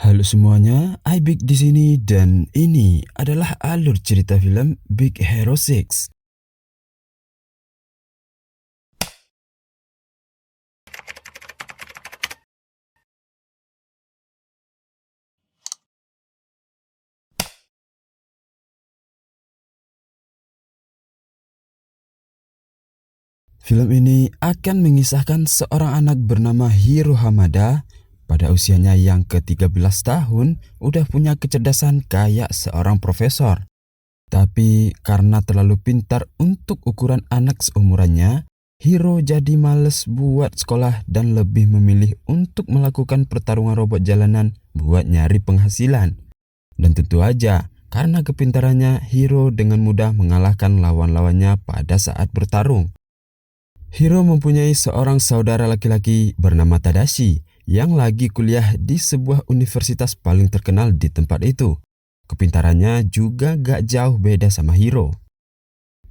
Halo semuanya, Big di sini dan ini adalah alur cerita film Big Hero 6. Film ini akan mengisahkan seorang anak bernama Hiro Hamada. Pada usianya yang ke-13 tahun, udah punya kecerdasan kayak seorang profesor. Tapi karena terlalu pintar untuk ukuran anak seumurannya, Hiro jadi males buat sekolah dan lebih memilih untuk melakukan pertarungan robot jalanan buat nyari penghasilan. Dan tentu aja, karena kepintarannya, Hiro dengan mudah mengalahkan lawan-lawannya pada saat bertarung. Hiro mempunyai seorang saudara laki-laki bernama Tadashi yang lagi kuliah di sebuah universitas paling terkenal di tempat itu. Kepintarannya juga gak jauh beda sama Hiro.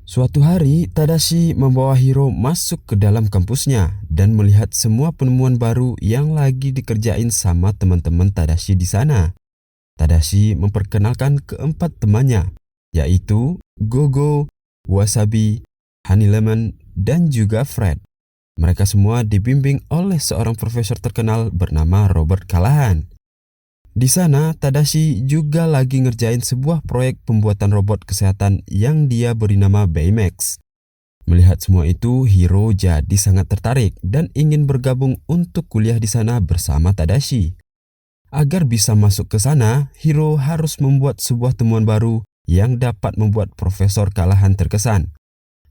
Suatu hari, Tadashi membawa Hiro masuk ke dalam kampusnya dan melihat semua penemuan baru yang lagi dikerjain sama teman-teman Tadashi di sana. Tadashi memperkenalkan keempat temannya, yaitu Gogo, Wasabi, Honey Lemon, dan juga Fred. Mereka semua dibimbing oleh seorang profesor terkenal bernama Robert Callahan. Di sana, Tadashi juga lagi ngerjain sebuah proyek pembuatan robot kesehatan yang dia beri nama Baymax. Melihat semua itu, Hiro jadi sangat tertarik dan ingin bergabung untuk kuliah di sana bersama Tadashi. Agar bisa masuk ke sana, Hiro harus membuat sebuah temuan baru yang dapat membuat Profesor Callahan terkesan.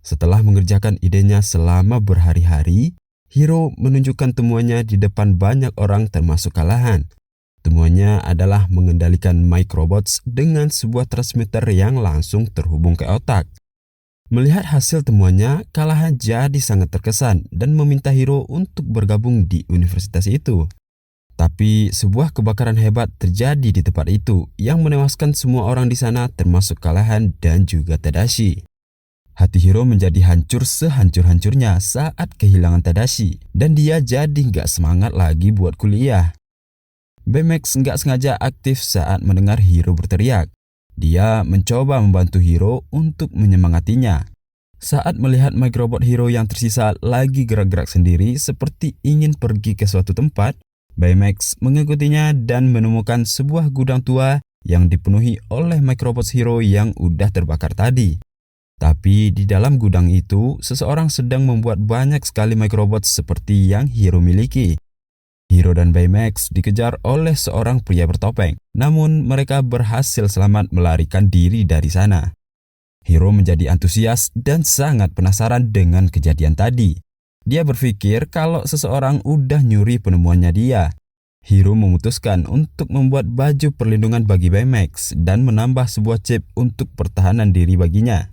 Setelah mengerjakan idenya selama berhari-hari, Hiro menunjukkan temuannya di depan banyak orang termasuk Callahan. Temuannya adalah mengendalikan microbots dengan sebuah transmitter yang langsung terhubung ke otak. Melihat hasil temuannya, Callahan jadi sangat terkesan dan meminta Hiro untuk bergabung di universitas itu. Tapi sebuah kebakaran hebat terjadi di tempat itu yang menewaskan semua orang di sana termasuk Callahan dan juga Tadashi. Hati Hiro menjadi hancur sehancur-hancurnya saat kehilangan Tadashi dan dia jadi gak semangat lagi buat kuliah. Baymax gak sengaja aktif saat mendengar Hiro berteriak. Dia mencoba membantu Hiro untuk menyemangatinya. Saat melihat microbot Hiro yang tersisa lagi gerak-gerak sendiri seperti ingin pergi ke suatu tempat, Baymax mengikutinya dan menemukan sebuah gudang tua yang dipenuhi oleh microbot Hiro yang udah terbakar tadi. Tapi di dalam gudang itu, seseorang sedang membuat banyak sekali microbot seperti yang Hiro miliki. Hiro dan Baymax dikejar oleh seorang pria bertopeng, namun mereka berhasil selamat melarikan diri dari sana. Hiro menjadi antusias dan sangat penasaran dengan kejadian tadi. Dia berpikir kalau seseorang udah nyuri penemuannya dia. Hiro memutuskan untuk membuat baju perlindungan bagi Baymax dan menambah sebuah chip untuk pertahanan diri baginya.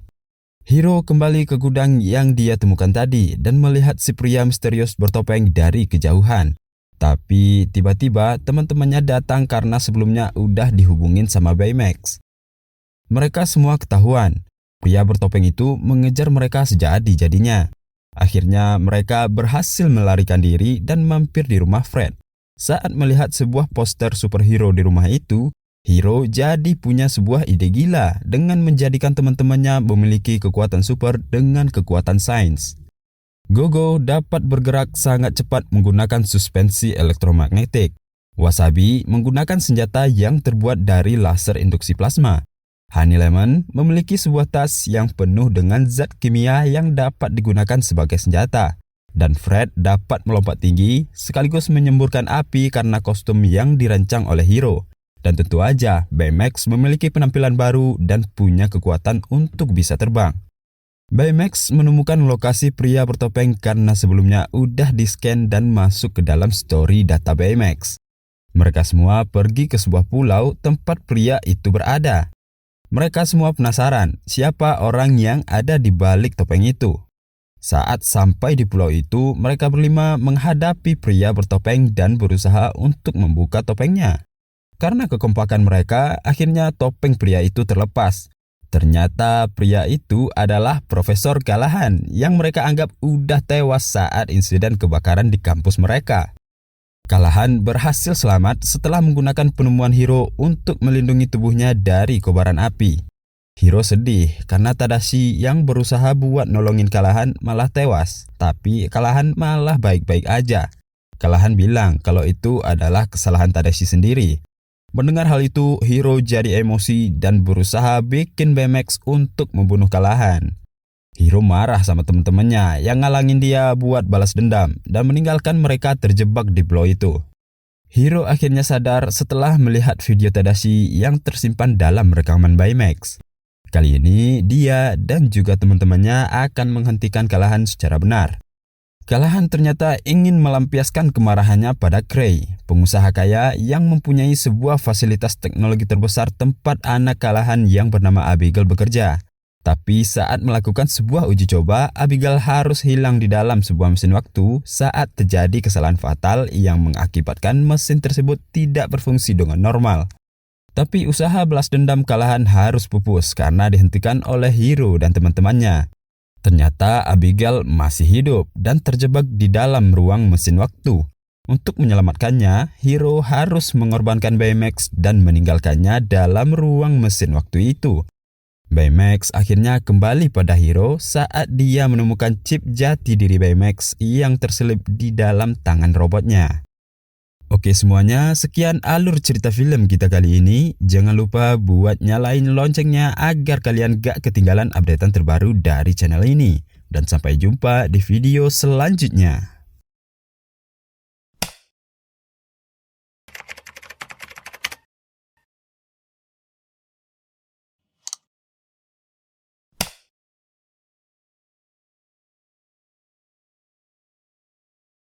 Hiro kembali ke gudang yang dia temukan tadi dan melihat si pria misterius bertopeng dari kejauhan. Tapi tiba-tiba teman-temannya datang karena sebelumnya udah dihubungin sama Baymax. Mereka semua ketahuan. Pria bertopeng itu mengejar mereka sejadi-jadinya. Akhirnya mereka berhasil melarikan diri dan mampir di rumah Fred. Saat melihat sebuah poster superhero di rumah itu, Hiro jadi punya sebuah ide gila dengan menjadikan teman-temannya memiliki kekuatan super dengan kekuatan sains. Gogo dapat bergerak sangat cepat menggunakan suspensi elektromagnetik. Wasabi menggunakan senjata yang terbuat dari laser induksi plasma. Honey Lemon memiliki sebuah tas yang penuh dengan zat kimia yang dapat digunakan sebagai senjata. Dan Fred dapat melompat tinggi sekaligus menyemburkan api karena kostum yang dirancang oleh Hiro. Dan tentu aja, Baymax memiliki penampilan baru dan punya kekuatan untuk bisa terbang. Baymax menemukan lokasi pria bertopeng karena sebelumnya udah di-scan dan masuk ke dalam story data Baymax. Mereka semua pergi ke sebuah pulau tempat pria itu berada. Mereka semua penasaran siapa orang yang ada di balik topeng itu. Saat sampai di pulau itu, mereka berlima menghadapi pria bertopeng dan berusaha untuk membuka topengnya. Karena kekompakan mereka, akhirnya topeng pria itu terlepas. Ternyata pria itu adalah Profesor Callahan yang mereka anggap udah tewas saat insiden kebakaran di kampus mereka. Kalahan berhasil selamat setelah menggunakan penemuan Hiro untuk melindungi tubuhnya dari kobaran api. Hiro sedih karena Tadashi yang berusaha buat nolongin Kalahan malah tewas, tapi Kalahan malah baik-baik aja. Kalahan bilang kalau itu adalah kesalahan Tadashi sendiri. Mendengar hal itu, Hiro jadi emosi dan berusaha bikin Baymax untuk membunuh Kalahan. Hiro marah sama teman-temannya yang ngalangin dia buat balas dendam dan meninggalkan mereka terjebak di pulau itu. Hiro akhirnya sadar setelah melihat video Tadashi yang tersimpan dalam rekaman Baymax. Kali ini dia dan juga teman-temannya akan menghentikan Kalahan secara benar. Kalahan ternyata ingin melampiaskan kemarahannya pada Cray, pengusaha kaya yang mempunyai sebuah fasilitas teknologi terbesar tempat anak Kalahan yang bernama Abigail bekerja. Tapi saat melakukan sebuah uji coba, Abigail harus hilang di dalam sebuah mesin waktu saat terjadi kesalahan fatal yang mengakibatkan mesin tersebut tidak berfungsi dengan normal. Tapi usaha balas dendam Kalahan harus pupus karena dihentikan oleh Hiro dan teman-temannya. Ternyata Abigail masih hidup dan terjebak di dalam ruang mesin waktu. Untuk menyelamatkannya, Hiro harus mengorbankan Baymax dan meninggalkannya dalam ruang mesin waktu itu. Baymax akhirnya kembali pada Hiro saat dia menemukan chip jati diri Baymax yang terselip di dalam tangan robotnya. Oke semuanya, sekian alur cerita film kita kali ini. Jangan lupa buat nyalain loncengnya agar kalian gak ketinggalan updatean terbaru dari channel ini. Dan sampai jumpa di video selanjutnya.